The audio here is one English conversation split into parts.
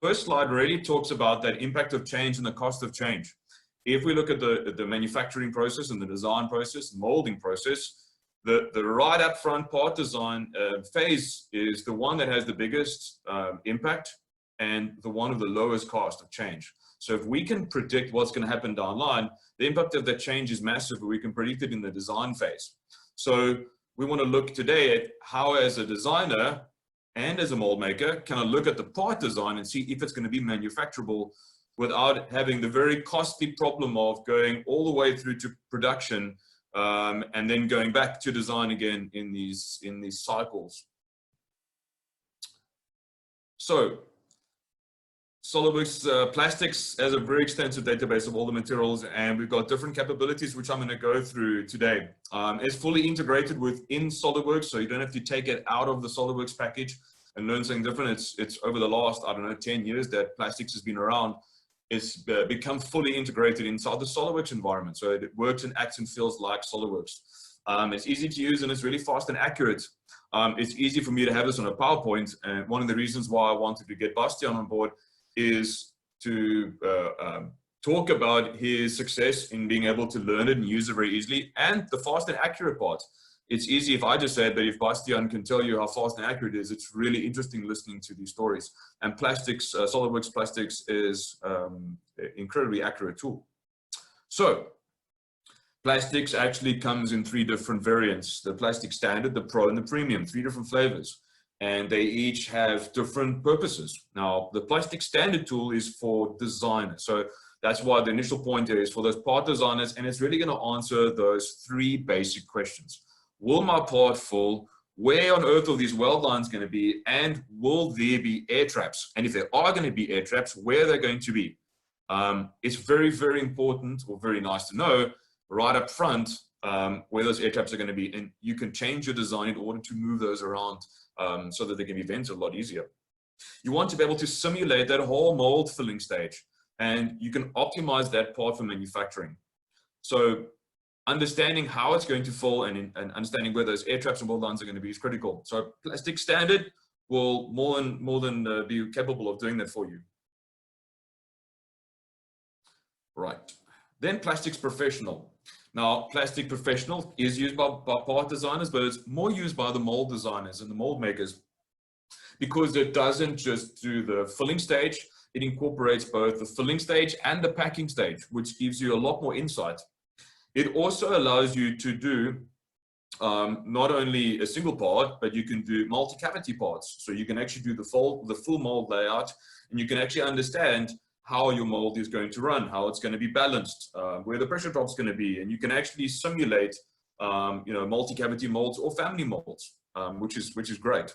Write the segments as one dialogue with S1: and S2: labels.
S1: First slide really talks about that impact of change and the cost of change. If we look at the manufacturing process and the design process, molding process, the right up front part design phase is the one that has the biggest impact and the one of the lowest cost of change. So if we can predict what's going to happen down the line, the impact of that change is massive, but we can predict it in the design phase. So we want to look today at how, as a designer and as a mold maker, can I look at the part design and see if it's going to be manufacturable without having the very costly problem of going all the way through to production and then going back to design again in these cycles. So Solidworks Plastics has a very extensive database of all the materials, and we've got different capabilities which I'm going to go through today. It's fully integrated within Solidworks, so you don't have to take it out of the Solidworks package and learn something different. It's over the last, I don't know, 10 years that plastics has been around. It's become fully integrated inside the Solidworks environment, so it works and acts and feels like Solidworks. It's easy to use and it's really fast and accurate. It's easy for me to have this on a PowerPoint, and one of the reasons why I wanted to get Bastian on board is to talk about his success in being able to learn it and use it very easily, and the fast and accurate part. It's easy if I just say it, but if Bastian can tell you how fast and accurate it is, it's really interesting listening to these stories. And plastics, Solidworks Plastics is an incredibly accurate tool. So plastics actually comes in 3 different variants: the plastic standard, the pro, and the premium, 3 different flavors. And they each have different purposes. Now, the plastic standard tool is for designers. So that's why the initial point is for those part designers, and it's really going to answer those 3 basic questions. Will my part fall? Where on earth are these weld lines going to be? And will there be air traps? And if there are going to be air traps, where are they going to be? It's very, very important, or very nice to know right up front where those air traps are going to be. And you can change your design in order to move those around so that they can be vented a lot easier. You want to be able to simulate that whole mold filling stage, and you can optimize that part for manufacturing. So understanding how it's going to fall and understanding where those air traps and weld lines are going to be is critical. So plastic standard will more than be capable of doing that for you. Right. Then plastics professional. Now, plastic professional is used by part designers, but it's more used by the mold designers and the mold makers, because it doesn't just do the filling stage, it incorporates both the filling stage and the packing stage, which gives you a lot more insight. It also allows you to do not only a single part, but you can do multi-cavity parts. So you can actually do the full mold layout, and you can actually understand how your mold is going to run, how it's going to be balanced, where the pressure drop is going to be, and you can actually simulate, multi-cavity molds or family molds, which is great.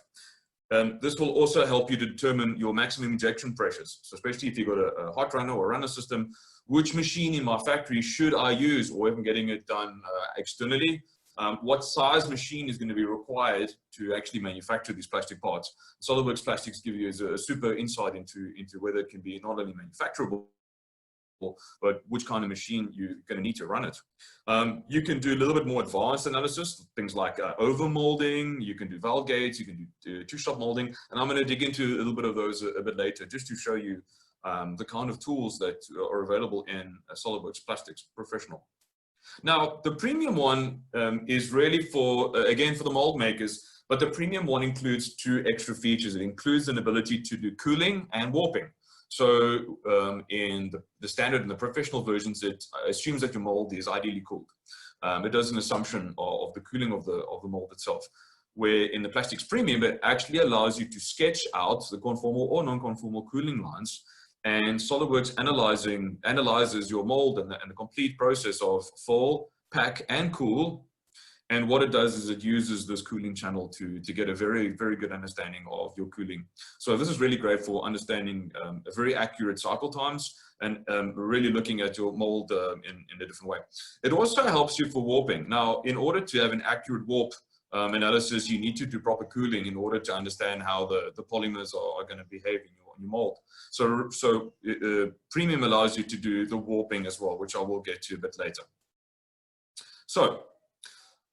S1: This will also help you to determine your maximum injection pressures. So especially if you've got a hot runner or runner system, which machine in my factory should I use, or if I'm getting it done externally, what size machine is going to be required to actually manufacture these plastic parts. Solidworks Plastics give you a super insight into whether it can be not only manufacturable, but which kind of machine you're going to need to run it. You can do a little bit more advanced analysis, things like over molding, you can do valve gates, you can do two-shot molding, and I'm going to dig into a little bit of those a bit later, just to show you the kind of tools that are available in Solidworks Plastics Professional. Now, the premium one is really for, again, for the mold makers, but the premium one includes 2 extra features. It includes an ability to do cooling and warping. So in the standard and the professional versions, it assumes that your mold is ideally cooled. It does an assumption of the cooling of the mold itself, where in the plastics premium, it actually allows you to sketch out the conformal or non-conformal cooling lines. And SolidWorks analyzes your mold and the complete process of fall, pack, and cool. And what it does is it uses this cooling channel to get a very, very good understanding of your cooling. So this is really great for understanding very accurate cycle times and really looking at your mold in a different way. It also helps you for warping. Now, in order to have an accurate warp analysis, you need to do proper cooling in order to understand how the polymers are going to behave in your mold. So Premium allows you to do the warping as well, which I will get to a bit later. So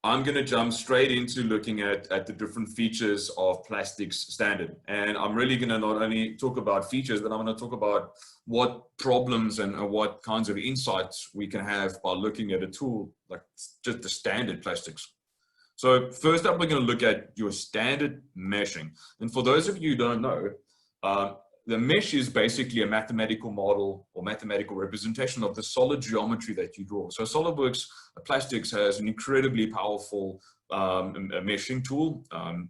S1: I'm going to jump straight into looking at the different features of plastics standard. And I'm really going to not only talk about features, but I'm going to talk about what problems and what kinds of insights we can have by looking at a tool like just the standard plastics. So first up, we're going to look at your standard meshing. And for those of you who don't know, the mesh is basically a mathematical model or mathematical representation of the solid geometry that you draw. So Solidworks Plastics has an incredibly powerful meshing tool.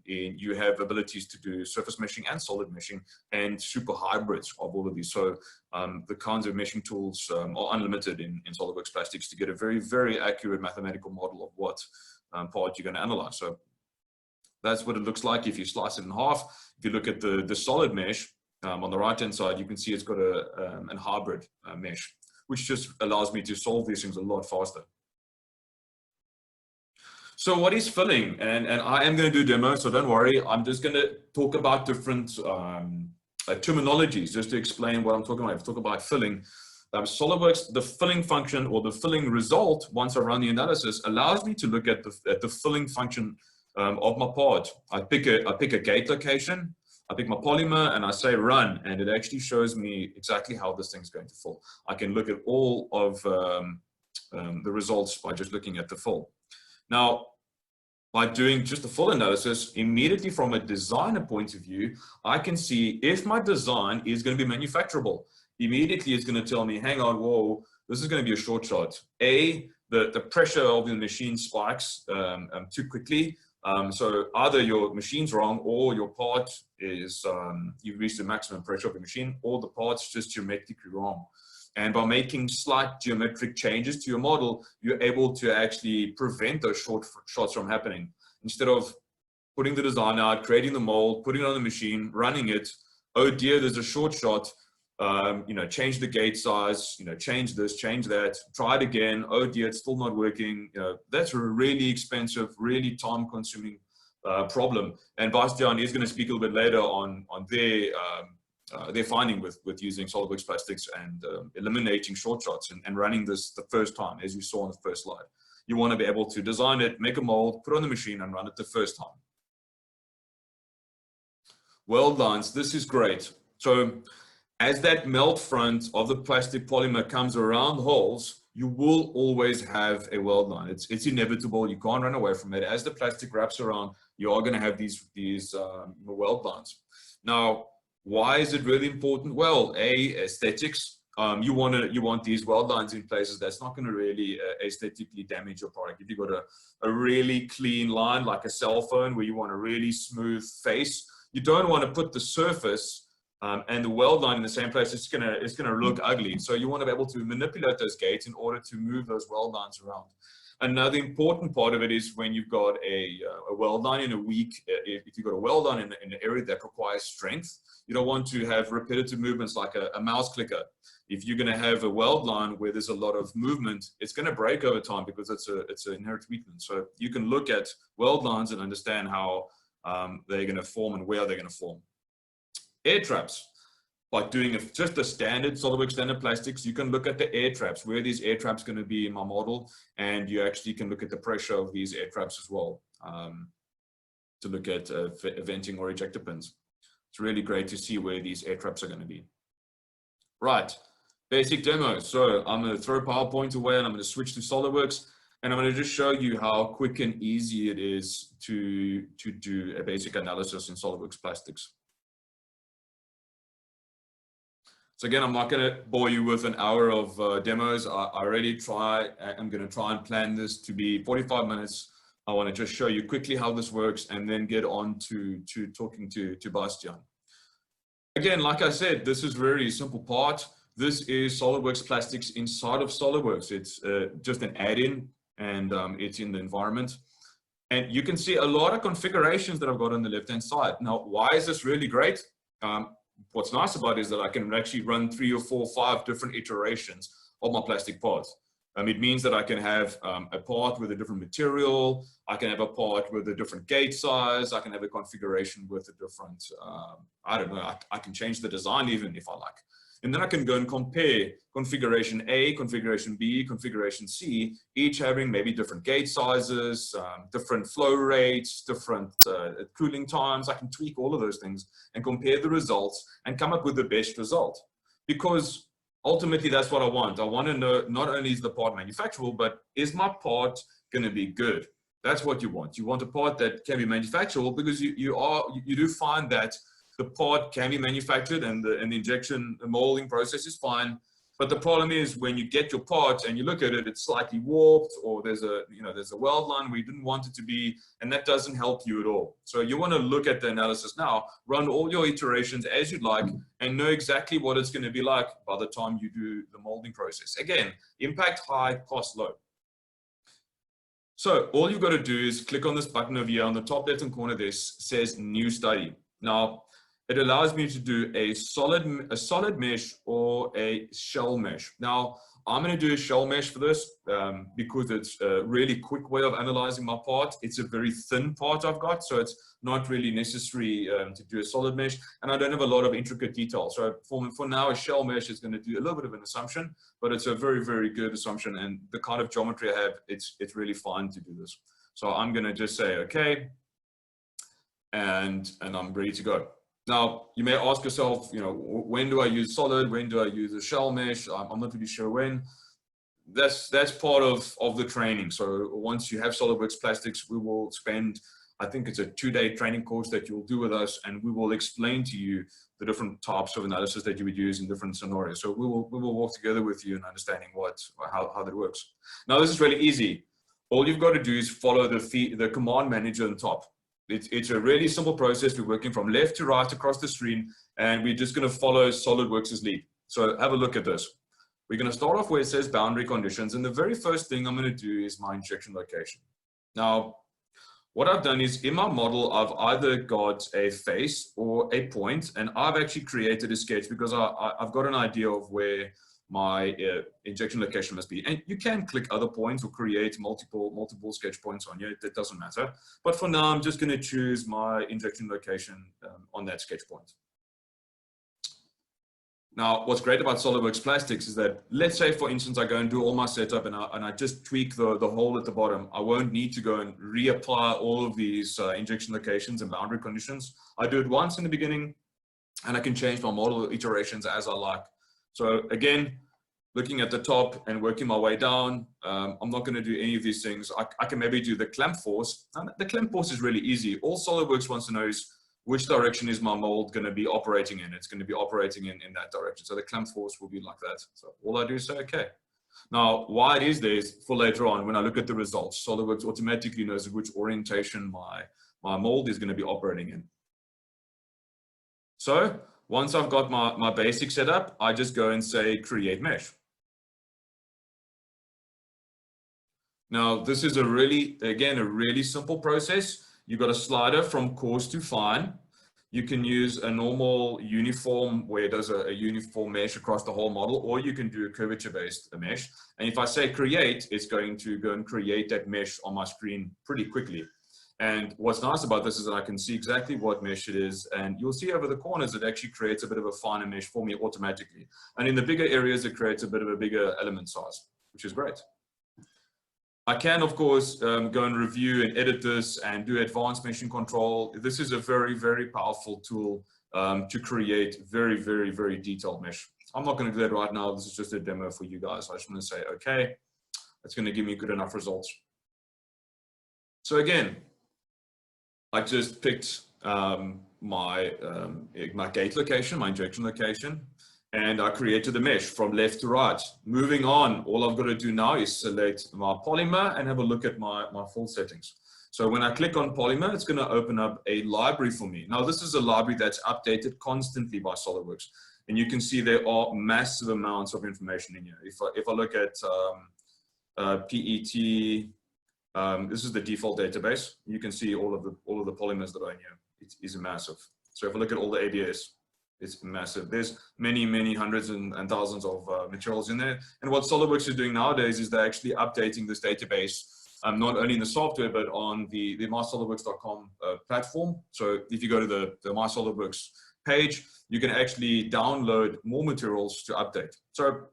S1: You have abilities to do surface meshing and solid meshing and super hybrids of all of these. So the kinds of meshing tools are unlimited in Solidworks Plastics to get a very, very accurate mathematical model of what part you're going to analyze. So that's what it looks like if you slice it in half. If you look at the solid mesh, on the right-hand side, you can see it's got a hybrid mesh, which just allows me to solve these things a lot faster. So what is filling? And I am going to do demos, so don't worry. I'm just going to talk about different terminologies just to explain what I'm talking about. If I talk about filling, Solidworks, the filling function or the filling result, once I run the analysis, allows me to look at the filling function of my part. I pick a gate location. I pick my polymer and I say run, and it actually shows me exactly how this thing is going to fill. I can look at all of the results by just looking at the fill. Now, by doing just a full analysis, immediately from a designer point of view, I can see if my design is going to be manufacturable. Immediately, it's going to tell me, hang on, whoa, this is going to be a short shot. The pressure of the machine spikes too quickly. So either your machine's wrong or your part is, you've reached the maximum pressure of the machine, or the part's just geometrically wrong. And by making slight geometric changes to your model, you're able to actually prevent those short shots from happening. Instead of putting the design out, creating the mold, putting it on the machine, running it, oh dear, there's a short shot, change the gate size, change this, change that, try it again. Oh dear, it's still not working. That's a really expensive, really time consuming problem. And Bastian is going to speak a little bit later on their finding with using Solidworks Plastics and eliminating short shots and running this the first time, as you saw on the first slide. You want to be able to design it, make a mold, put it on the machine and run it the first time. Weld lines, this is great. So as that melt front of the plastic polymer comes around the holes, you will always have a weld line. It's inevitable. You can't run away from it. As the plastic wraps around, you are going to have these weld lines. Now, why is it really important? Well, aesthetics. You want these weld lines in places that's not going to really aesthetically damage your product. If you've got a really clean line, like a cell phone, where you want a really smooth face, you don't want to put the surface and the weld line in the same place. It's gonna look ugly. So you want to be able to manipulate those gates in order to move those weld lines around. Another important part of it is when you've got a weld line in a weak, if you've got a weld line in an area that requires strength, you don't want to have repetitive movements like a mouse clicker. If you're going to have a weld line where there's a lot of movement, it's going to break over time because it's an inherent weakness. So you can look at weld lines and understand how they're going to form and where they're going to form. Air traps. By doing just a standard Solidworks standard plastics, you can look at the air traps, where these air traps going to be in my model, and you actually can look at the pressure of these air traps as well to look at venting or ejector pins. It's really great to see where these air traps are going to be. Right, basic demo. So I'm going to throw PowerPoint away and I'm going to switch to Solidworks, and I'm going to just show you how quick and easy it is to do a basic analysis in Solidworks plastics. So again, I'm not going to bore you with an hour of demos. I'm going to try and plan this to be 45 minutes. I want to just show you quickly how this works and then get on to talking to Bastian. Again, like I said, this is a very simple part. This is Solidworks Plastics inside of Solidworks. It's just an add-in, and it's in the environment. And you can see a lot of configurations that I've got on the left-hand side. Now, why is this really great? What's nice about it is that I can actually run 3 or 4 or 5 different iterations of my plastic parts. It means that I can have a part with a different material. I can have a part with a different gate size. I can have a configuration with a different, I don't know, I can change the design even if I like. And then I can go and compare configuration A, configuration B, configuration C, each having maybe different gate sizes, different flow rates, different cooling times. I can tweak all of those things and compare the results and come up with the best result. Because ultimately that's what I want. I want to know not only is the part manufacturable, but is my part going to be good? That's what you want. You want a part that can be manufacturable, because you do find that the part can be manufactured and the injection molding process is fine. But the problem is when you get your part and you look at it, it's slightly warped, or there's a weld line where you didn't want it to be, and that doesn't help you at all. So you want to look at the analysis now, run all your iterations as you'd like, and know exactly what it's going to be like by the time you do the molding process. Again, impact high, cost low. So all you've got to do is click on this button over here on the top left-hand corner. This says new study. Now, it allows me to do a solid mesh or a shell mesh. Now, I'm going to do a shell mesh for this because it's a really quick way of analyzing my part. It's a very thin part I've got, so it's not really necessary to do a solid mesh, and I don't have a lot of intricate detail. So for now, a shell mesh is going to do a little bit of an assumption, but it's a very, very good assumption, and the kind of geometry I have, it's really fine to do this. So I'm going to just say okay, and I'm ready to go. Now, you may ask yourself, when do I use solid? When do I use a shell mesh? I'm not really sure when. That's part of the training. So once you have Solidworks Plastics, we will spend, I think it's a 2-day training course that you'll do with us, and we will explain to you the different types of analysis that you would use in different scenarios. So we will walk together with you in understanding how that works. Now, this is really easy. All you've got to do is follow the command manager on top. It's a really simple process. We're working from left to right across the screen, and we're just going to follow Solidworks' lead. So have a look at this. We're going to start off where it says boundary conditions, and the very first thing I'm going to do is my injection location. Now, what I've done is in my model, I've either got a face or a point, and I've actually created a sketch because I've got an idea of where my injection location must be. And you can click other points or create multiple sketch points on you. It doesn't matter. But for now, I'm just going to choose my injection location on that sketch point. Now, what's great about Solidworks Plastics is that, let's say, for instance, I go and do all my setup and I just tweak the hole at the bottom. I won't need to go and reapply all of these injection locations and boundary conditions. I do it once in the beginning, and I can change my model iterations as I like. So again, looking at the top and working my way down, I'm not going to do any of these things. I can maybe do the clamp force. And the clamp force is really easy. All Solidworks wants to know is which direction is my mold going to be operating in. It's going to be operating in that direction. So the clamp force will be like that. So all I do is say, okay. Now, why it is there is for later on, when I look at the results, Solidworks automatically knows which orientation my mold is going to be operating in. So once I've got my basic setup, I just go and say create mesh. Now, this is a really simple process. You've got a slider from coarse to fine. You can use a normal uniform where it does a uniform mesh across the whole model, or you can do a curvature-based mesh. And if I say create, it's going to go and create that mesh on my screen pretty quickly. And what's nice about this is that I can see exactly what mesh it is. And you'll see over the corners, it actually creates a bit of a finer mesh for me automatically. And in the bigger areas, it creates a bit of a bigger element size, which is great. I can, of course, go and review and edit this and do advanced meshing control. This is a very, very powerful tool to create very, very, very detailed mesh. I'm not going to do that right now. This is just a demo for you guys. I just want to say, okay, it's going to give me good enough results. So again, I just picked my gate location, my injection location, and I created the mesh from left to right. Moving on, all I've got to do now is select my polymer and have a look at my full settings. So when I click on polymer, it's going to open up a library for me. Now, this is a library that's updated constantly by Solidworks. And you can see there are massive amounts of information in here. If I look at PET, this is the default database. You can see all of the polymers that are in here. It is massive. So if I look at all the ABS, it's massive. There's many, many hundreds and thousands of materials in there. And what Solidworks is doing nowadays is they're actually updating this database, not only in the software, but on the mysolidworks.com platform. So if you go to the My Solidworks page, you can actually download more materials to update. So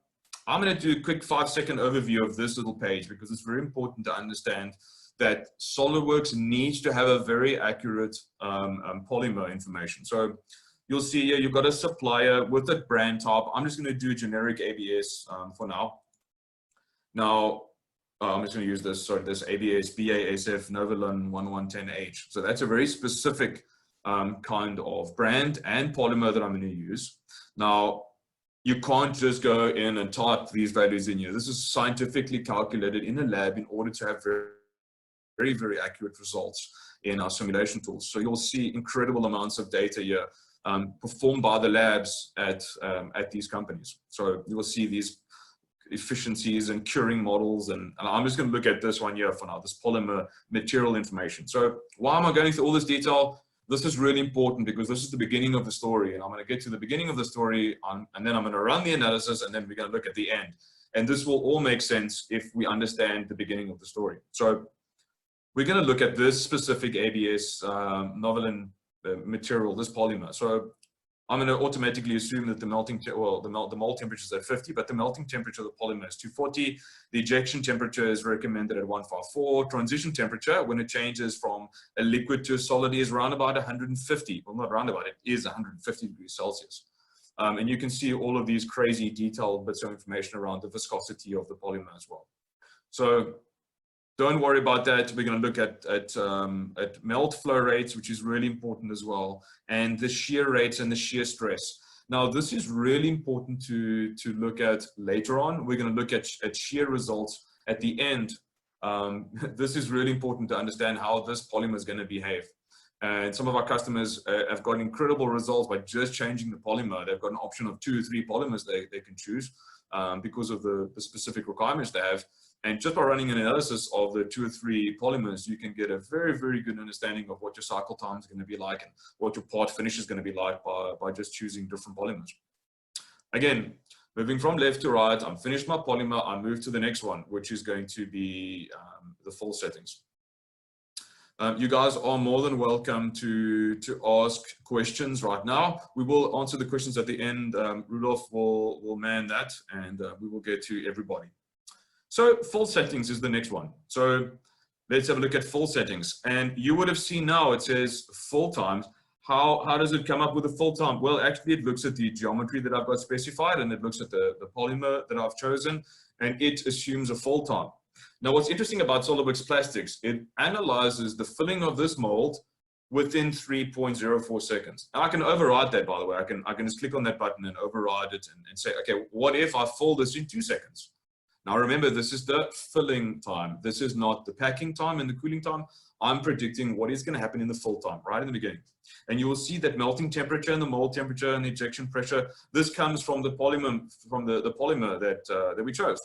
S1: I'm going to do a quick 5-second overview of this little page because it's very important to understand that SolidWorks needs to have a very accurate polymer information. So you'll see here, you've got a supplier with a brand type. I'm just going to do generic ABS for now. Now, I'm just going to use this, sorry, this ABS BASF Novolin 1110H. So that's a very specific kind of brand and polymer that I'm going to use. Now, you can't just go in and type these values in here. This is scientifically calculated in a lab in order to have very accurate results in our simulation tools. So you'll see incredible amounts of data here performed by the labs at these companies. So you will see these efficiencies and curing models, and I'm just going to look at this one here for now, this polymer material information. So why am I going through all this detail? This is really important because this is the beginning of the story, and I'm going to get to the beginning of the story and then I'm going to run the analysis, and then we're going to look at the end. And this will all make sense if we understand the beginning of the story. So we're going to look at this specific ABS Novolin material, this polymer. So I'm going to automatically assume that the melting, well, the mold temperature is at 50, but the melting temperature of the polymer is 240. The ejection temperature is recommended at 154. Transition temperature, when it changes from a liquid to a solid, is around about 150. Well, not round about, it is 150 degrees Celsius. And you can see all of these crazy detailed bits of information around the viscosity of the polymer as well. So don't worry about that. We're going to look at melt flow rates, which is really important as well, and the shear rates and the shear stress. Now, this is really important to look at later on. We're going to look at shear results at the end. This is really important to understand how this polymer is going to behave. And some of our customers have got incredible results by just changing the polymer. They've got an option of 2 or 3 polymers they can choose because of the specific requirements they have. And just by running an analysis of the 2 or 3 polymers, you can get a very good understanding of what your cycle time is going to be like and what your part finish is going to be like by just choosing different polymers. Again, moving from left to right, I'm finished my polymer, I move to the next one, which is going to be the full settings. You guys are more than welcome to ask questions right now. We will answer the questions at the end. Rudolph will man that, and we will get to everybody. So full settings is the next one. So let's have a look at full settings. And you would have seen now it says full times. How does it come up with a full time? Well, actually it looks at the geometry that I've got specified, and it looks at the polymer that I've chosen, and it assumes a full time. Now, what's interesting about Solidworks Plastics, it analyzes the filling of this mold within 3.04 seconds. Now, I can override that, by the way. I can just click on that button and override it and say, okay, what if I fill this in 2 seconds? Now, remember, this is the filling time. This is not the packing time and the cooling time. I'm predicting what is going to happen in the fill time, right in the beginning. And you will see that melting temperature and the mold temperature and the ejection pressure, this comes from the polymer, that we chose.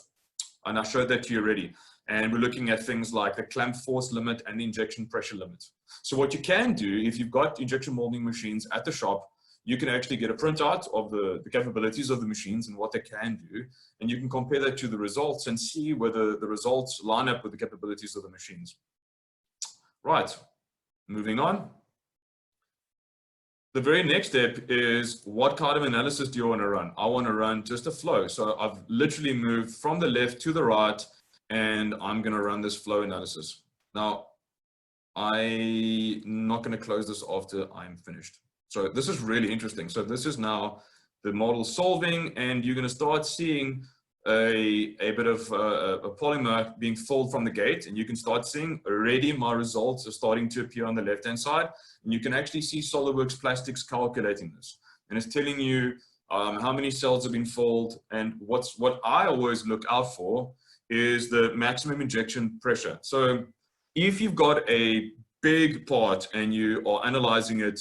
S1: And I showed that to you already. And we're looking at things like the clamp force limit and the injection pressure limit. So what you can do, if you've got injection molding machines at the shop, you can actually get a printout of the capabilities of the machines and what they can do. And you can compare that to the results and see whether the results line up with the capabilities of the machines. Right, moving on. The very next step is, what kind of analysis do you want to run? I want to run just a flow. So I've literally moved from the left to the right, and I'm going to run this flow analysis. Now, I'm not going to close this after I'm finished. So this is really interesting. So this is now the model solving, and you're going to start seeing a bit of a polymer being filled from the gate, and you can start seeing already my results are starting to appear on the left-hand side, and you can actually see SolidWorks Plastics calculating this, and it's telling you how many cells have been filled. And what I always look out for is the maximum injection pressure. So if you've got a big part and you are analyzing it,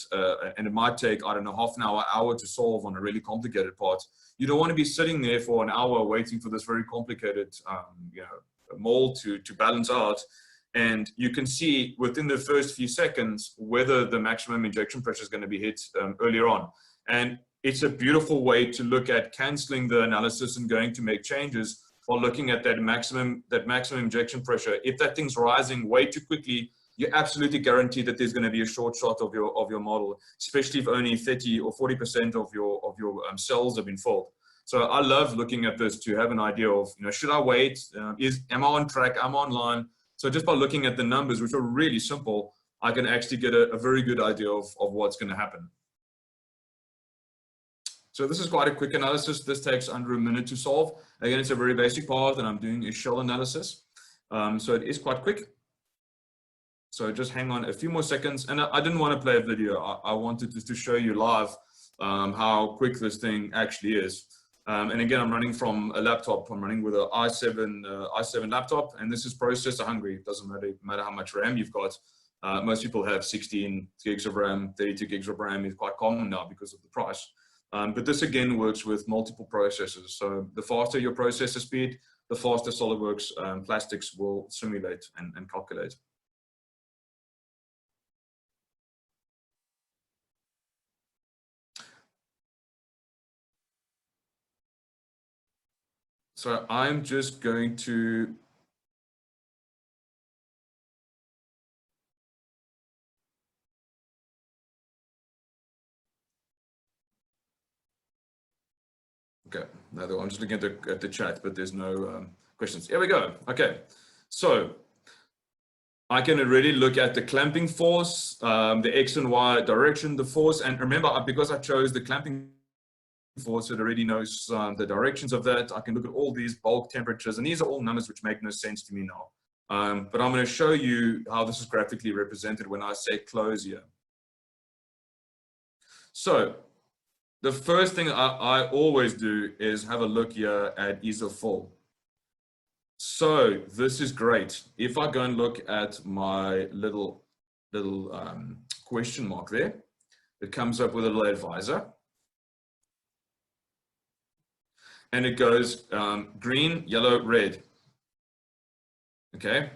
S1: and it might take, I don't know, half an hour to solve on a really complicated part, you don't want to be sitting there for an hour waiting for this very complicated mold to balance out. And you can see within the first few seconds whether the maximum injection pressure is going to be hit earlier on. And it's a beautiful way to look at canceling the analysis and going to make changes, or looking at that maximum injection pressure. If that thing's rising way too quickly, you're absolutely guaranteed that there's going to be a short shot of your model, especially if only 30 or 40% of your cells have been filled. So I love looking at this to have an idea of, should I wait? Am I on track? Am I online? So just by looking at the numbers, which are really simple, I can actually get a very good idea of what's going to happen. So this is quite a quick analysis. This takes under a minute to solve. Again, it's a very basic part, and I'm doing a shell analysis. So it is quite quick. So just hang on a few more seconds. And I didn't want to play a video. I wanted just to show you live how quick this thing actually is. And again, I'm running from a laptop. I'm running with an i7 laptop, and this is processor hungry. It doesn't matter how much RAM you've got. Most people have 16 gigs of RAM, 32 gigs of RAM is quite common now because of the price. But this again works with multiple processors. So the faster your processor speed, the faster SolidWorks plastics will simulate and calculate. So I'm just going to okay, now I'm just looking at the chat, but there's no questions. Here we go. Okay, so I can already look at the clamping force, the X and Y direction, the force, and remember, because I chose the clamping force, it already knows the directions of that. I can look at all these bulk temperatures, and these are all numbers which make no sense to me now. But I'm going to show you how this is graphically represented when I say close here. So the first thing I always do is have a look here at ease of fill. So this is great. If I go and look at my little question mark there, it comes up with a little advisor. And it goes green, yellow, red. Okay.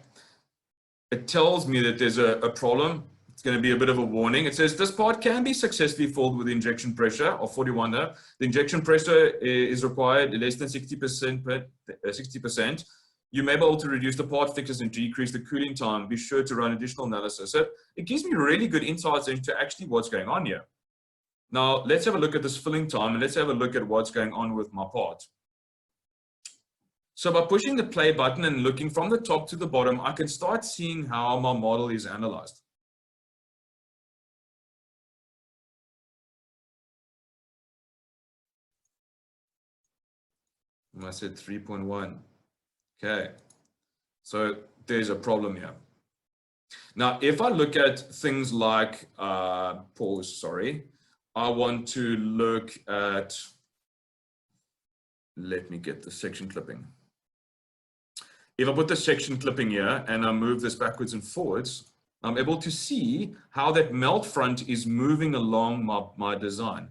S1: It tells me that there's a problem. It's going to be a bit of a warning. It says this part can be successfully filled with injection pressure of 41. The injection pressure is required less than 60%. You may be able to reduce the part thickness and decrease the cooling time. Be sure to run additional analysis. So it gives me really good insights into actually what's going on here. Now, let's have a look at this filling time, and let's have a look at what's going on with my part. So by pushing the play button and looking from the top to the bottom, I can start seeing how my model is analyzed. I said 3.1. Okay. So there's a problem here. Now, if I look at things like, I want to look at, let me get the section clipping. If I put the section clipping here and I move this backwards and forwards, I'm able to see how that melt front is moving along my design,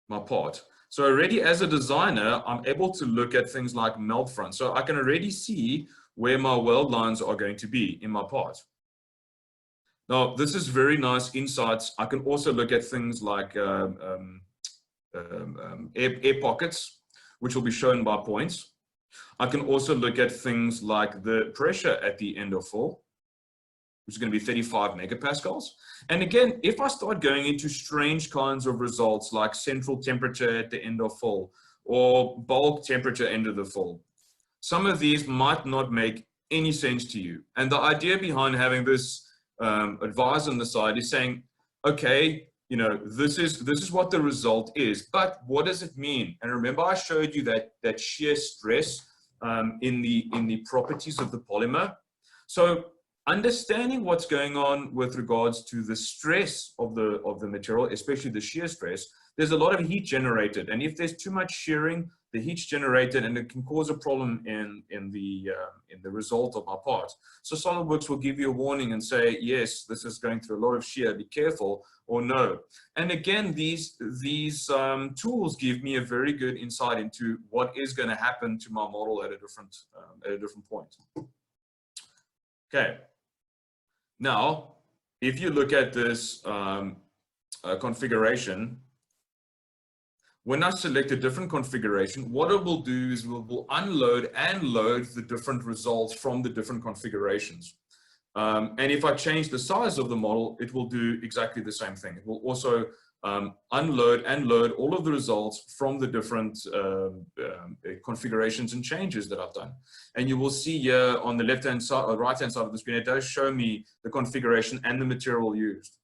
S1: my part. So already as a designer, I'm able to look at things like melt front. So I can already see where my weld lines are going to be in my part. Now, this is very nice insights. I can also look at things like air pockets, which will be shown by points. I can also look at things like the pressure at the end of fill, which is going to be 35 megapascals. And again, if I start going into strange kinds of results like central temperature at the end of fill or bulk temperature end of the fill, some of these might not make any sense to you. And the idea behind having this advisor on the side is saying, okay, this is what the result is, but what does it mean? And remember, I showed you that shear stress in the properties of the polymer. So understanding what's going on with regards to the stress of the material, especially the shear stress, there's a lot of heat generated, and if there's too much shearing, the heat's generated and it can cause a problem in the result of our part. So SolidWorks will give you a warning and say, yes, this is going through a lot of shear, be careful, or no. And again, these tools give me a very good insight into what is going to happen to my model at a different point. Okay. Now, if you look at this configuration, when I select a different configuration, what it will do is we'll unload and load the different results from the different configurations. And if I change the size of the model, it will do exactly the same thing. It will also unload and load all of the results from the different configurations and changes that I've done. And you will see here on the left-hand side or right-hand side of the screen, it does show me the configuration and the material used.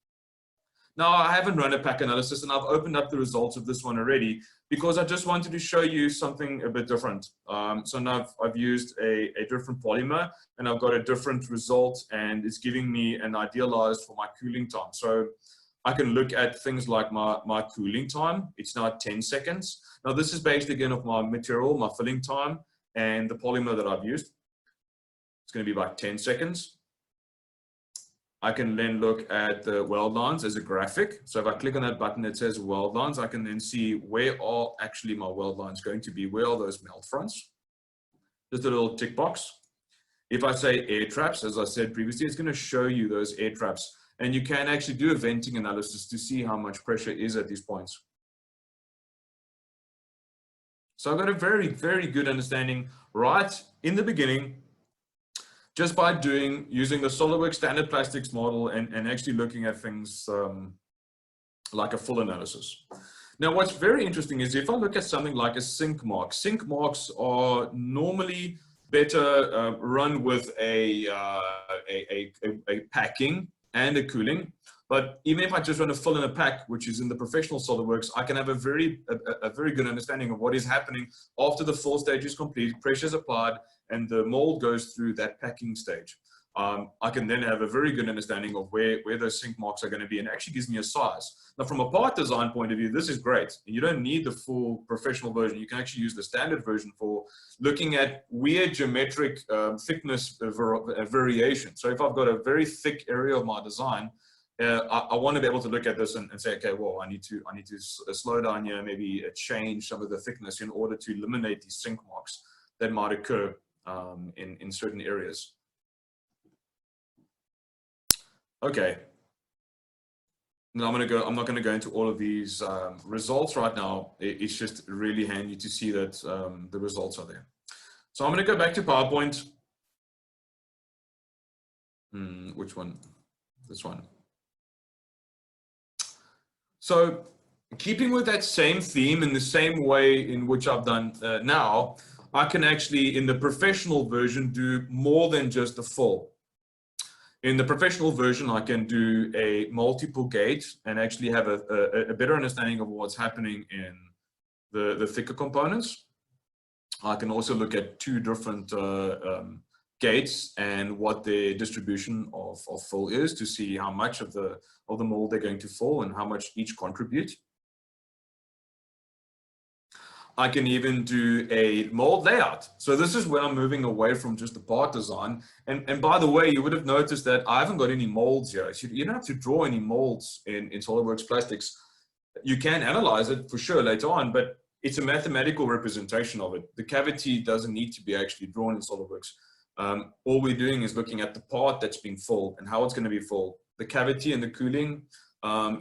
S1: Now, I haven't run a PAC analysis, and I've opened up the results of this one already because I just wanted to show you something a bit different. So now I've used a different polymer, and I've got a different result, and it's giving me an idealized for my cooling time. So I can look at things like my cooling time. It's now 10 seconds. Now, this is based again of my material, my filling time, and the polymer that I've used. It's going to be about 10 seconds. I can then look at the weld lines as a graphic. So if I click on that button that says weld lines, I can then see where are actually my weld lines going to be. Where are those melt fronts? Just a little tick box. If I say air traps, as I said previously, it's going to show you those air traps. And you can actually do a venting analysis to see how much pressure is at these points. So I've got a very, very good understanding right in the beginning, just by using the Solidworks standard plastics model and actually looking at things like a full analysis. Now, what's very interesting is if I look at something like a sink marks are normally better run with a packing and a cooling. But even if I just run a fill in a pack, which is in the professional SolidWorks, I can have a very good understanding of what is happening after the full stage is complete, pressure is applied, and the mold goes through that packing stage. I can then have a very good understanding of where those sink marks are going to be, and it actually gives me a size. Now, from a part design point of view, this is great. You don't need the full professional version. You can actually use the standard version for looking at weird geometric thickness variation. So if I've got a very thick area of my design, I want to be able to look at this and say, okay, well, I need to slow down here, maybe change some of the thickness in order to eliminate these sink marks that might occur in certain areas. Okay. Now I'm not going to go into all of these results right now. It's just really handy to see that the results are there. So I'm going to go back to PowerPoint. Which one? This one. So keeping with that same theme in the same way in which I've done now, I can actually, in the professional version, do more than just a full. In the professional version, I can do a multiple gate and actually have a better understanding of what's happening in the thicker components. I can also look at two different gates and what the distribution of fill is to see how much of the mold they're going to fill and how much each contribute. I can even do a mold layout. So this is where I'm moving away from just the part design. And by the way, you would have noticed that I haven't got any molds here. So you don't have to draw any molds in SolidWorks plastics. You can analyze it for sure later on, but it's a mathematical representation of it. The cavity doesn't need to be actually drawn in SolidWorks. All we're doing is looking at the part that's being filled and how it's going to be filled. The cavity and the cooling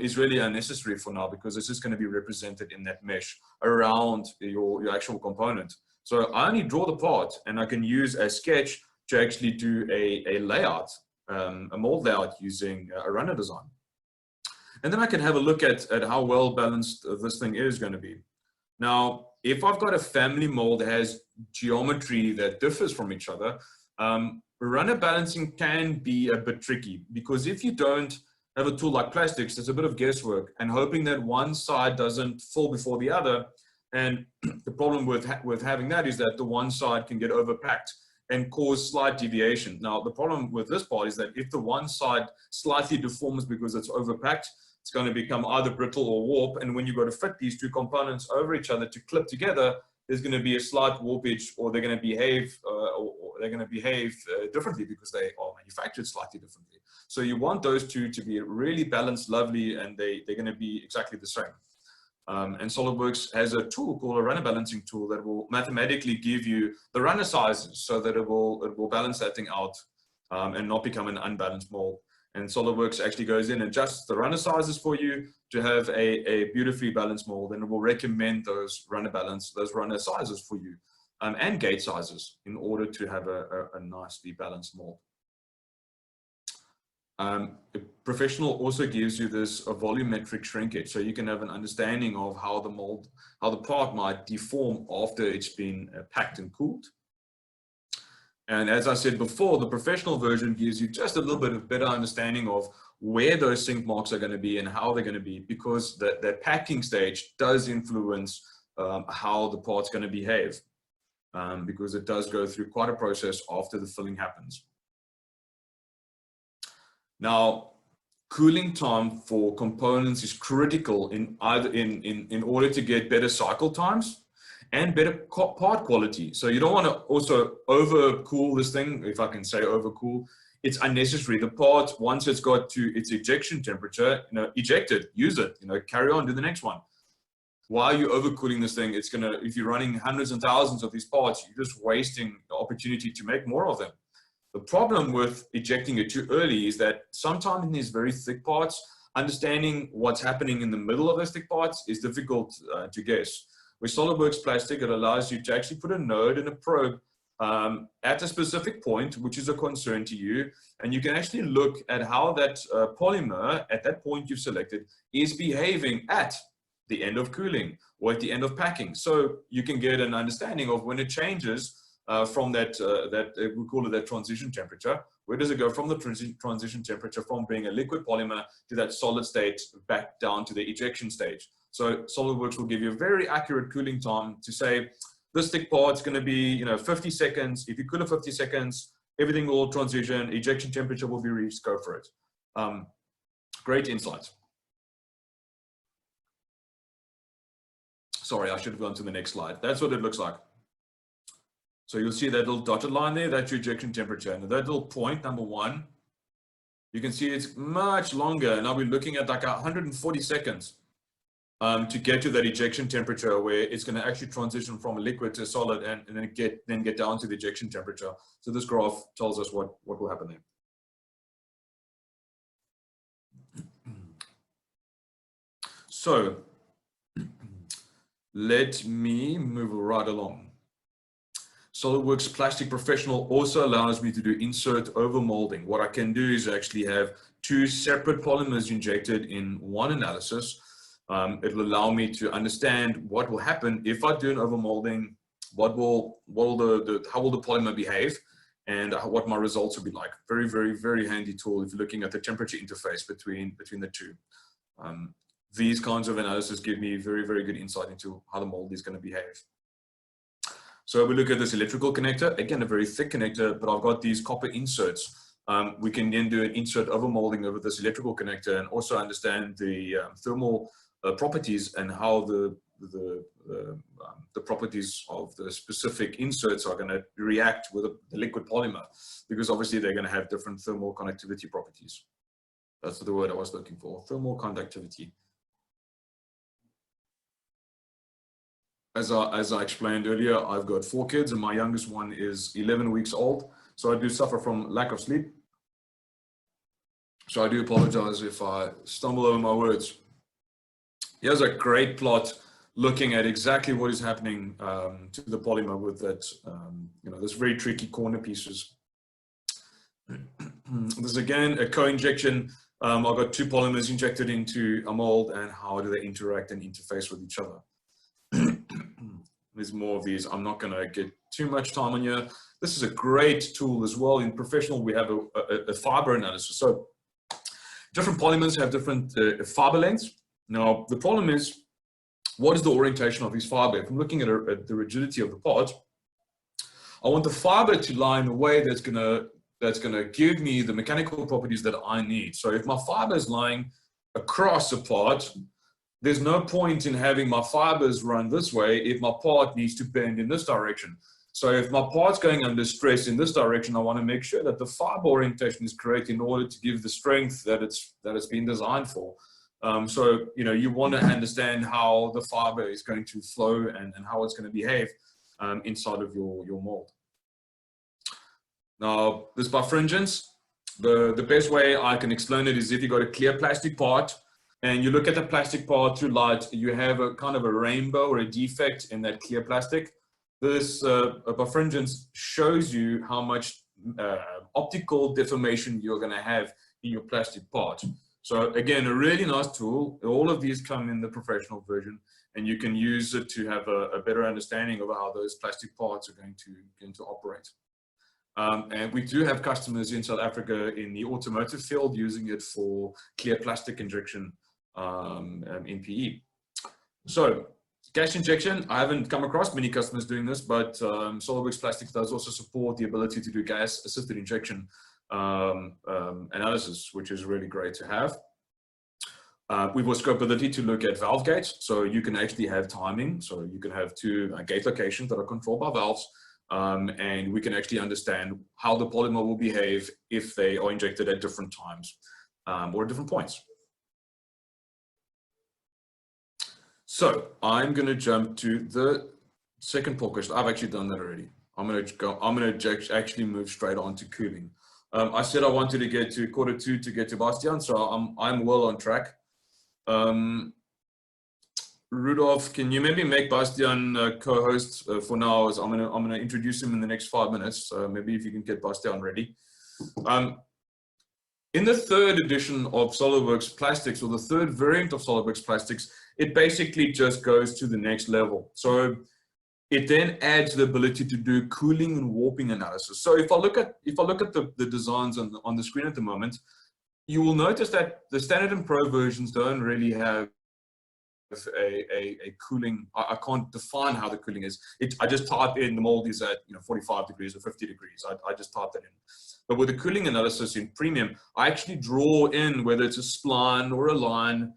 S1: is really unnecessary for now because it's just going to be represented in that mesh around your actual component. So I only draw the part and I can use a sketch to actually do a layout, a mold layout using a runner design. And then I can have a look at how well balanced this thing is going to be. Now, if I've got a family mold that has geometry that differs from each other, runner balancing can be a bit tricky because if you don't have a tool like plastics, there's a bit of guesswork and hoping that one side doesn't fall before the other. And the problem with having that is that the one side can get overpacked and cause slight deviation. Now, the problem with this part is that if the one side slightly deforms because it's overpacked, it's going to become either brittle or warp. And when you go to fit these two components over each other to clip together, there's going to be a slight warpage, or they're going to behave, differently because they are manufactured slightly differently. So you want those two to be really balanced, lovely, and they're going to be exactly the same. And SolidWorks has a tool called a runner balancing tool that will mathematically give you the runner sizes so that it will balance that thing out and not become an unbalanced mold. And SolidWorks actually goes in and adjusts the runner sizes for you to have a beautifully balanced mold, and it will recommend those runner sizes for you and gate sizes in order to have a nicely balanced mold. Professional also gives you this volumetric shrinkage, so you can have an understanding of how the part might deform after it's been packed and cooled. And as I said before, the professional version gives you just a little bit of better understanding of where those sink marks are going to be and how they're going to be, because that packing stage does influence how the part's going to behave, because it does go through quite a process after the filling happens. Now, cooling time for components is critical in order to get better cycle times and better part quality. So you don't want to also overcool this thing, if I can say overcool. It's unnecessary. The part, once it's got to its ejection temperature, eject it, use it, carry on, do the next one. Why are you overcooling this thing? It's gonna, if you're running hundreds and thousands of these parts, you're just wasting the opportunity to make more of them. The problem with ejecting it too early is that sometimes in these very thick parts, understanding what's happening in the middle of those thick parts is difficult to guess. With Solidworks plastic, it allows you to actually put a node and a probe at a specific point, which is a concern to you, and you can actually look at how that polymer at that point you've selected is behaving at the end of cooling or at the end of packing. So you can get an understanding of when it changes from that we call it that transition temperature. Where does it go from the transition temperature from being a liquid polymer to that solid state back down to the ejection stage? So Solidworks will give you a very accurate cooling time to say, this thick part's going to be 50 seconds. If you cool it 50 seconds, everything will transition, ejection temperature will be reached, go for it. Great insights. Sorry, I should have gone to the next slide. That's what it looks like. So you'll see that little dotted line there, that's your ejection temperature. And that little point, number one, you can see it's much longer. Now we're looking at like 140 seconds to get to that ejection temperature where it's going to actually transition from a liquid to a solid and then get down to the ejection temperature. So this graph tells us what will happen there. So let me move right along. Solidworks Plastic Professional also allows me to do insert over molding. What I can do is actually have two separate polymers injected in one analysis. It will allow me to understand what will happen if I do an over molding, how will the polymer behave, and what my results will be like. Very, very, very handy tool if you're looking at the temperature interface between the two. These kinds of analysis give me very, very good insight into how the mold is going to behave. So we look at this electrical connector, again, a very thick connector, but I've got these copper inserts. We can then do an insert over molding over this electrical connector and also understand the thermal properties and how the properties of the specific inserts are going to react with the liquid polymer, because obviously they're going to have different thermal conductivity properties. That's the word I was looking for, thermal conductivity. As I explained earlier, I've got 4 kids and my youngest one is 11 weeks old. So I do suffer from lack of sleep. So I do apologize if I stumble over my words. Here's a great plot looking at exactly what is happening to the polymer with that, this very tricky corner pieces. This is again a co-injection. I've got 2 polymers injected into a mold, and how do they interact and interface with each other. There's more of these. I'm not going to get too much time on here. This is a great tool as well. In professional, we have a fiber analysis. So different polymers have different fiber lengths. Now, the problem is, what is the orientation of this fiber? If I'm looking at the rigidity of the part, I want the fiber to lie in a way that's gonna give me the mechanical properties that I need. So if my fiber is lying across a part, there's no point in having my fibers run this way if my part needs to bend in this direction. So if my part's going under stress in this direction, I want to make sure that the fiber orientation is correct in order to give the strength that it's been designed for. So you want to understand how the fiber is going to flow and how it's going to behave inside of your mold. Now, this birefringence, the best way I can explain it is if you've got a clear plastic part and you look at the plastic part through light, you have a kind of a rainbow or a defect in that clear plastic. This birefringence shows you how much optical deformation you're going to have in your plastic part. So again, a really nice tool. All of these come in the professional version, and you can use it to have a better understanding of how those plastic parts are going to operate. And we do have customers in South Africa in the automotive field using it for clear plastic injection in PE. So gas injection, I haven't come across many customers doing this, but Solidworks Plastics does also support the ability to do gas-assisted injection analysis, which is really great to have. We've also got ability to look at valve gates, so you can actually have timing. So you can have two gate locations that are controlled by valves, and we can actually understand how the polymer will behave if they are injected at different times or at different points. So I'm going to jump to the second podcast. I've actually done that already. I'm going to actually move straight on to Kubing. I said I wanted to get to Q2 to get to Bastian, so I'm well on track. Rudolph, can you maybe make Bastian co-host for now? As I'm gonna introduce him in the next 5 minutes. Maybe if you can get Bastian ready. In the third edition of Solidworks Plastics, or the third variant of Solidworks Plastics, it basically just goes to the next level. So it then adds the ability to do cooling and warping analysis. So if I look at the designs on the screen at the moment, you will notice that the standard and pro versions don't really have a cooling. I can't define how the cooling is. I just type in the mold is at 45 degrees or 50 degrees. I just type that in. But with the cooling analysis in premium, I actually draw in whether it's a spline or a line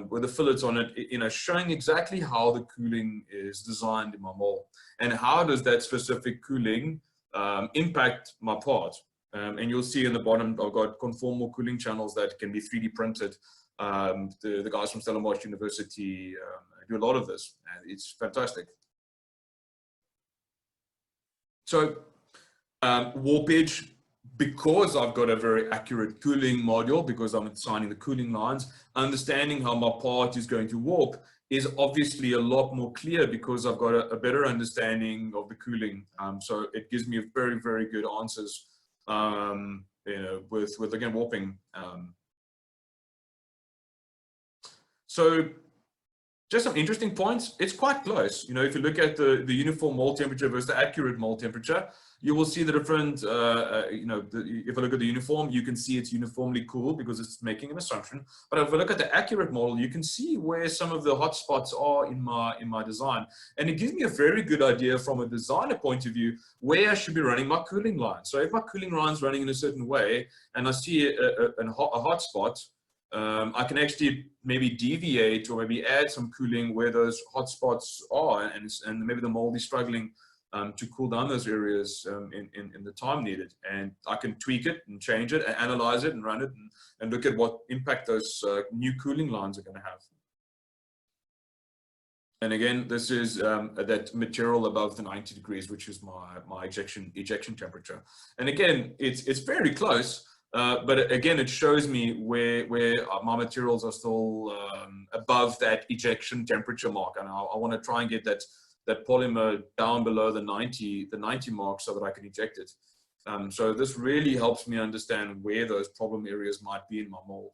S1: with the fillets on it, showing exactly how the cooling is designed in my mold and how does that specific cooling impact my part. And you'll see in the bottom, I've got conformal cooling channels that can be 3D printed. The guys from Stellenbosch University do a lot of this, and it's fantastic. So warpage, because I've got a very accurate cooling module, because I'm assigning the cooling lines, understanding how my part is going to warp is obviously a lot more clear because I've got a better understanding of the cooling. So it gives me a very, very good answers, with again warping. So just some interesting points. It's quite close. If you look at the uniform mold temperature versus the accurate mold temperature, you will see the different, if I look at the uniform, you can see it's uniformly cool because it's making an assumption. But if I look at the accurate model, you can see where some of the hot spots are in my design. And it gives me a very good idea from a designer point of view where I should be running my cooling line. So if my cooling line is running in a certain way and I see a hot spot, I can actually maybe deviate or maybe add some cooling where those hot spots are, and maybe the mold is struggling to cool down those areas in the time needed. And I can tweak it and change it and analyze it and run it and look at what impact those new cooling lines are going to have. And again, this is that material above the 90 degrees, which is my ejection temperature. And again, it's very close. But again, it shows me where my materials are still above that ejection temperature mark, and I want to try and get that polymer down below the 90 mark so that I can eject it. So this really helps me understand where those problem areas might be in my mold.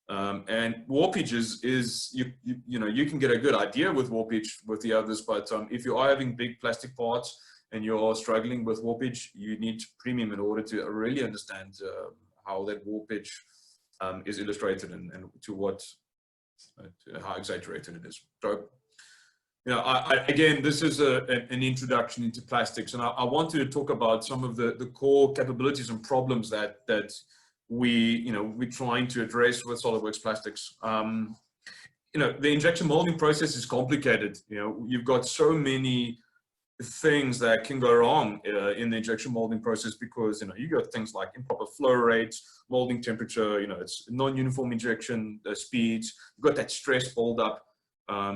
S1: And warpage is you can get a good idea with warpage with the others, but if you are having big plastic parts and you're struggling with warpage, you need premium in order to really understand how that warpage is illustrated and to how exaggerated it is. So, again, this is an introduction into plastics, and I wanted to talk about some of the core capabilities and problems that we're trying to address with Solidworks Plastics. The injection molding process is complicated. You've got so many things that can go wrong in the injection molding process because you got things like improper flow rates, molding temperature, it's non-uniform injection speeds, you've got that stress buildup,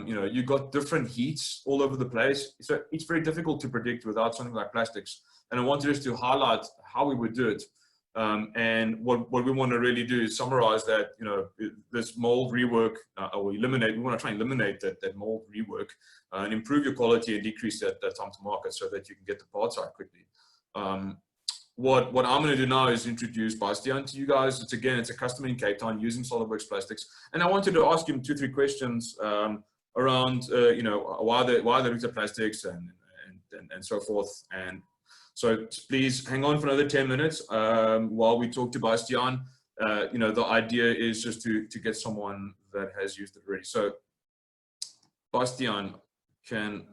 S1: you've got different heats all over the place. So it's very difficult to predict without something like plastics. And I wanted us to highlight how we would do it. And what we want to really do is summarize that, this mold rework, or we want to try and eliminate that mold rework and improve your quality and decrease that time to market so that you can get the parts out quickly. what I'm going to do now is introduce Bastian to you guys. It's a customer in Cape Town using Solidworks plastics, and I wanted to ask him 2-3 questions around why they looked at plastics and so forth. And so please hang on for another 10 minutes while we talk to Bastian. The idea is just to get someone that has used it already. So Bastian can.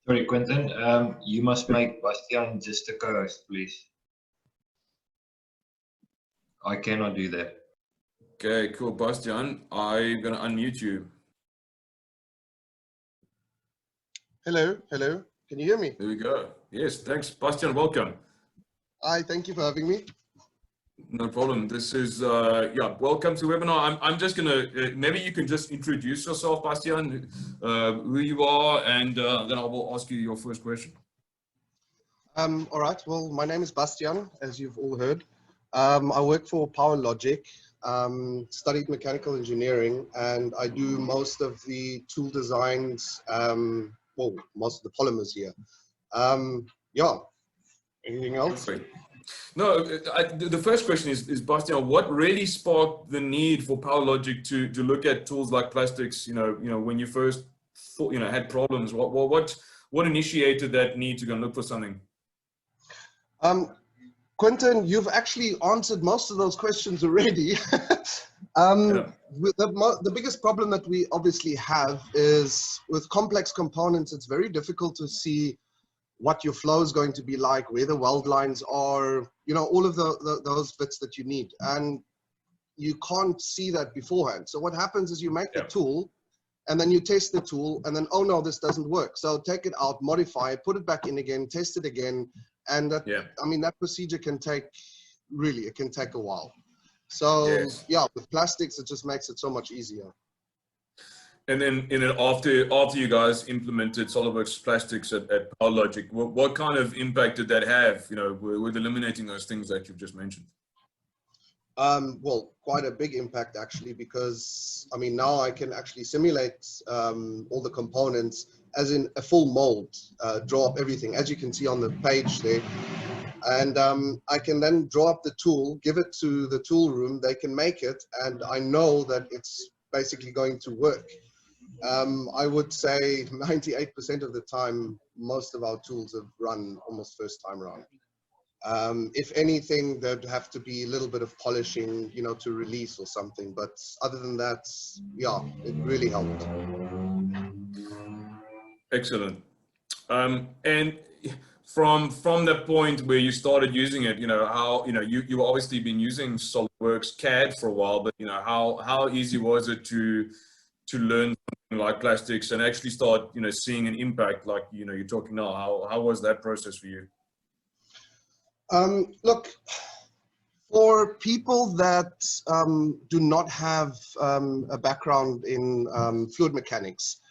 S2: Sorry, Quintin, you must make Bastian just a co-host, please. I cannot do that.
S1: Okay, cool. Bastian, I'm going to unmute you.
S3: Hello. Can you hear me?
S1: There we go. Yes, thanks. Bastian, welcome.
S3: Hi, thank you for having me.
S1: No problem. This is, welcome to the webinar. I'm just going to, maybe you can just introduce yourself, Bastian, who you are, and then I will ask you your first question.
S3: All right. Well, my name is Bastian, as you've all heard. I work for Power Logic, studied mechanical engineering, and I do most of the tool designs, most of the polymers here. Anything else?
S1: Perfect. No, the first question is Bastian, what really sparked the need for Power Logic to look at tools like plastics? When you first thought, had problems, what initiated that need to go and look for something?
S3: Quintin, you've actually answered most of those questions already. The biggest problem that we obviously have is with complex components, it's very difficult to see what your flow is going to be like, where the weld lines are, all of those bits that you need. And you can't see that beforehand. So what happens is you make the tool, and then you test the tool, and then, oh no, this doesn't work. So take it out, modify it, put it back in again, test it again. And that, that procedure can take, it can take a while. So with plastics, it just makes it so much easier.
S1: And then after you guys implemented SolidWorks plastics at Power Logic, what kind of impact did that have, with eliminating those things that you've just mentioned?
S3: Well, quite a big impact actually, because now I can actually simulate all the components as in a full mold, draw up everything, as you can see on the page there. And I can then draw up the tool, give it to the tool room, they can make it, and I know that it's basically going to work. I would say 98% of the time, most of our tools have run almost first time around. If anything, there'd have to be a little bit of polishing, to release or something. But other than that, it really helped.
S1: Excellent. And from the point where you started using it, you've obviously been using SolidWorks CAD for a while, but how easy was it to learn something like plastics and actually start, seeing an impact like, you're talking now? How was that process for you?
S3: Look, for people that do not have a background in fluid mechanics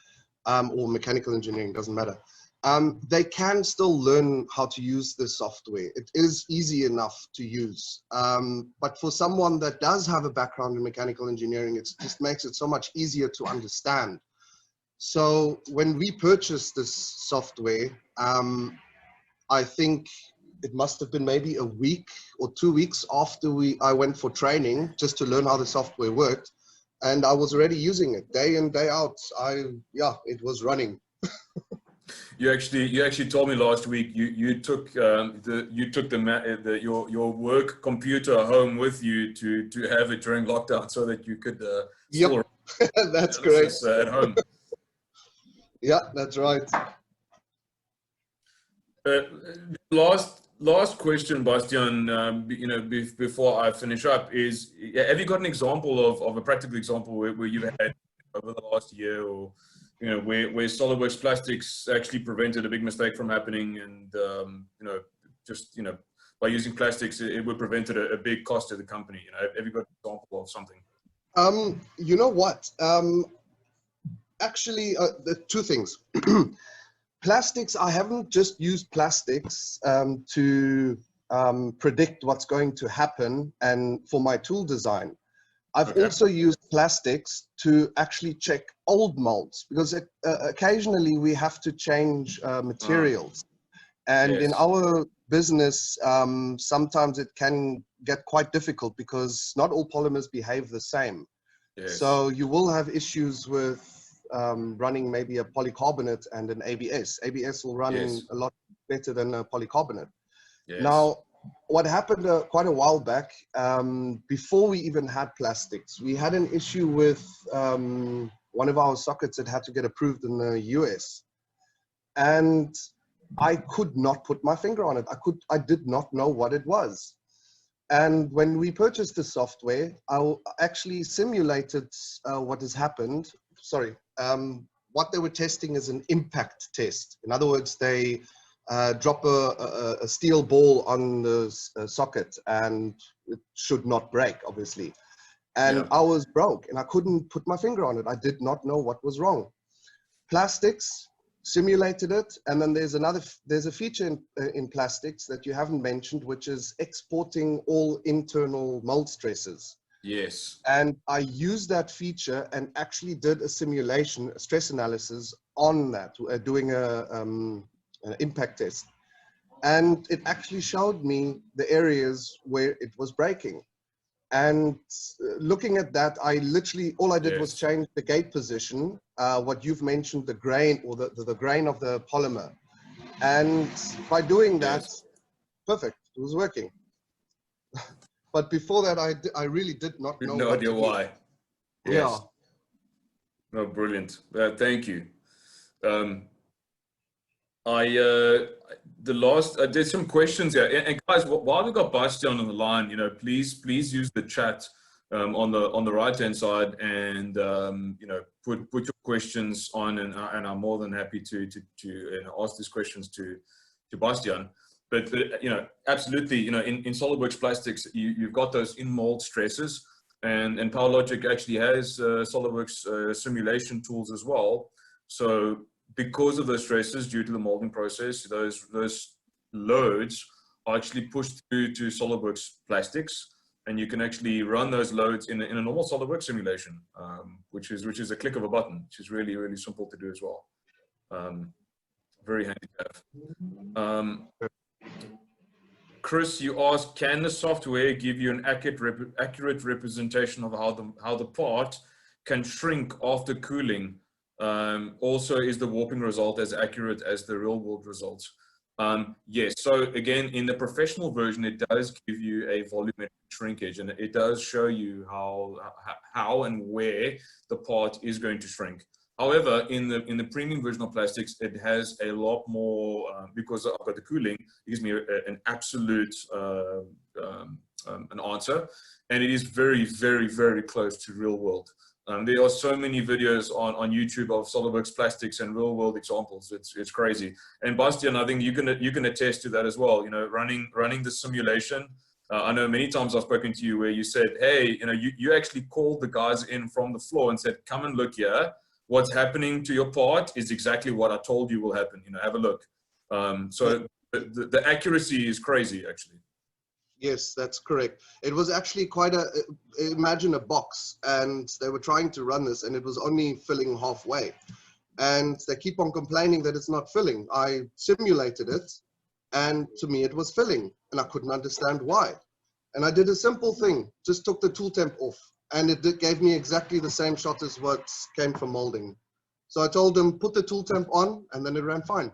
S3: or mechanical engineering, doesn't matter, they can still learn how to use this software. It is easy enough to use. But for someone that does have a background in mechanical engineering, it just makes it so much easier to understand. So when we purchased this software, I think it must have been maybe a week or 2 weeks after I went for training just to learn how the software worked. And I was already using it day in, day out. It was running.
S1: You actually told me last week you took your work computer home with you to have it during lockdown so that you could
S3: still that's great
S1: at home.
S3: Yeah, that's right.
S1: Last question, Bastian, before I finish up is, have you got an example of a practical example where you've had over the last year, or where SolidWorks plastics actually prevented a big mistake from happening, and by using plastics it would prevented a big cost to the company? Have you got an example of something?
S3: You know what? Actually, the two things. Plastics, I haven't just used plastics to predict what's going to happen and for my tool design. I've also used plastics to actually check old molds, because occasionally we have to change materials. And in
S1: Yes.
S3: our business, sometimes it can get quite difficult because not all polymers behave the same.
S1: Yes.
S3: So you will have issues with running maybe a polycarbonate and an ABS. ABS will run
S1: Yes.
S3: a lot better than a polycarbonate.
S1: Yes.
S3: Now, what happened quite a while back, before we even had plastics, we had an issue with one of our sockets that had to get approved in the US. And I could not put my finger on it. I did not know what it was. And when we purchased the software, I actually simulated what has happened. Sorry, what they were testing is an impact test. In other words, they drop a steel ball on the socket and it should not break, obviously. And
S1: Yeah.
S3: ours broke and I couldn't put my finger on it. I did not know what was wrong. Plastics, simulated it, and then there's a feature in plastics that you haven't mentioned, which is exporting all internal mold stresses.
S1: Yes.
S3: And I used that feature and actually did a simulation, a stress analysis on that, doing an impact test. And it actually showed me the areas where it was breaking. And looking at that, I literally, all I did was change the gate position, what you've mentioned, the grain or the grain of the polymer. And by doing that, perfect, it was working. But before that, I really did not know.
S1: No idea why. Yes.
S3: Yeah.
S1: No, brilliant. Thank you. There's some questions here, and guys, while we got Bastian on the line, you know, please use the chat on the right hand side, and you know, put your questions on, and I'm more than happy to ask these questions to Bastian. But you know, absolutely, you know, in SolidWorks plastics, you've got those in mold stresses, and PowerLogic actually has SolidWorks simulation tools as well. So because of those stresses due to the molding process, those loads are actually pushed through to SolidWorks plastics, and you can actually run those loads in a normal SolidWorks simulation, which is a click of a button, which is really, really simple to do as well. Very handy to have. Chris, you asked, can the software give you an accurate representation of how the part can shrink after cooling? Also, is the warping result as accurate as the real world results? Yes, so again, in the professional version, it does give you a volumetric shrinkage, and it does show you how and where the part is going to shrink. However, in the premium version of plastics, it has a lot more, because I've got the cooling, it gives me an absolute an answer, and it is very, very, very close to real world. There are so many videos on YouTube of SolidWorks plastics and real world examples. It's crazy. And Bastian, I think you can attest to that as well. You know, running the simulation. I know many times I've spoken to you where you said, hey, you know, you actually called the guys in from the floor and said, come and look here. What's happening to your part is exactly what I told you will happen. You know, have a look. So the accuracy is crazy, actually.
S3: Yes, that's correct. It was actually quite imagine a box, and they were trying to run this and it was only filling halfway. And they keep on complaining that it's not filling. I simulated it, and to me it was filling, and I couldn't understand why. And I did a simple thing, just took the tool temp off, and it gave me exactly the same shot as what came from molding. So I told them, put the tool temp on, and then it ran fine.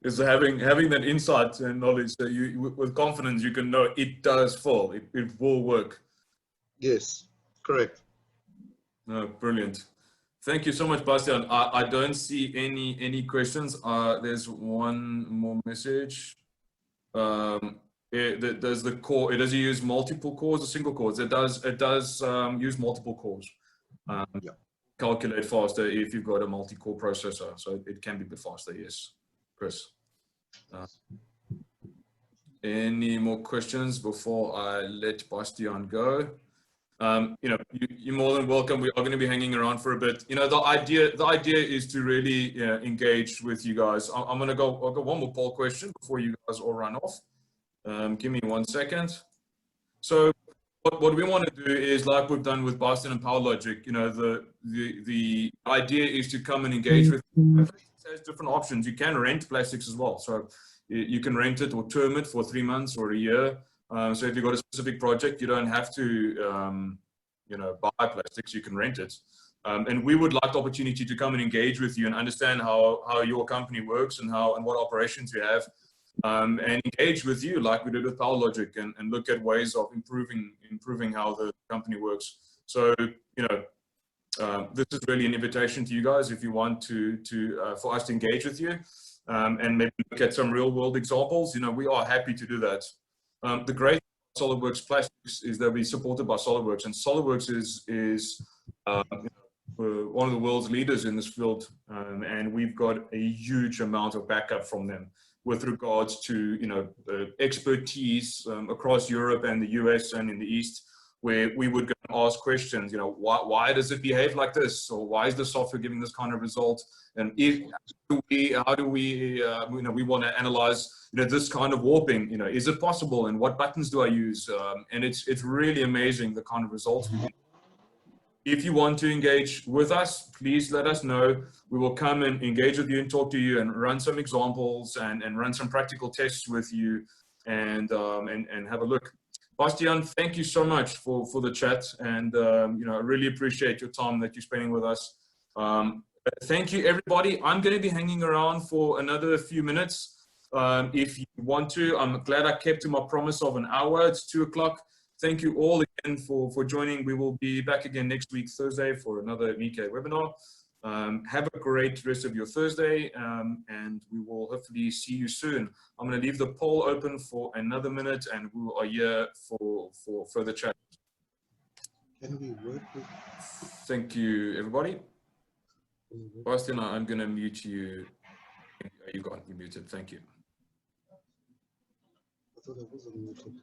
S1: Is having that insight and knowledge that you, with confidence, you can know it does fall. It will work.
S3: Yes, correct.
S1: No, brilliant. Thank you so much, Bastian. I don't see any questions. There's one more message. Does the core? Does it use multiple cores or single cores? It does use multiple cores.
S3: Yeah.
S1: Calculate faster if you've got a multi-core processor, so it can be a bit faster. Yes. Chris, any more questions before I let Bastian go? You know, you're more than welcome. We are going to be hanging around for a bit. You know, the idea is to really engage with you guys. I'll go one more poll question before you guys all run off. Give me 1 second. So what we want to do is, like we've done with Bastian and PowerLogic, you know, the idea is to come and engage with has different options. You can rent plastics as well. So you can rent it or term it for 3 months or a year. So if you've got a specific project, you don't have to, you know, buy plastics, you can rent it. And we would like the opportunity to come and engage with you and understand how your company works and what operations you have, and engage with you like we did with PowerLogic, and look at ways of improving how the company works. So, you know, this is really an invitation to you guys if you want for us to engage with you, and maybe look at some real world examples. You know, we are happy to do that. The great SolidWorks Plastics is that we're supported by SolidWorks, and SolidWorks is one of the world's leaders in this field, and we've got a huge amount of backup from them with regards to, you know, expertise across Europe and the US and in the East, where we would go and ask questions, you know, why does it behave like this? Or why is the software giving this kind of result? And how do we you know, we want to analyze, you know, this kind of warping, you know, is it possible? And what buttons do I use? And it's really amazing the kind of results we get. If you want to engage with us, please let us know. We will come and engage with you and talk to you and run some examples and run some practical tests with you and have a look. Bastian, thank you so much for the chat, and you know, I really appreciate your time that you're spending with us. Thank you, everybody. I'm going to be hanging around for another few minutes. If you want to, I'm glad I kept to my promise of an hour. It's 2 o'clock. Thank you all again for joining. We will be back again next week, Thursday, for another Mecad webinar. Have a great rest of your Thursday, and we will hopefully see you soon. I'm going to leave the poll open for another minute, and we are here for further chat.
S3: Can we work with...
S1: Thank you, everybody. Bastian, I'm going to mute you. You muted. Thank you.
S3: I thought I wasn't muted.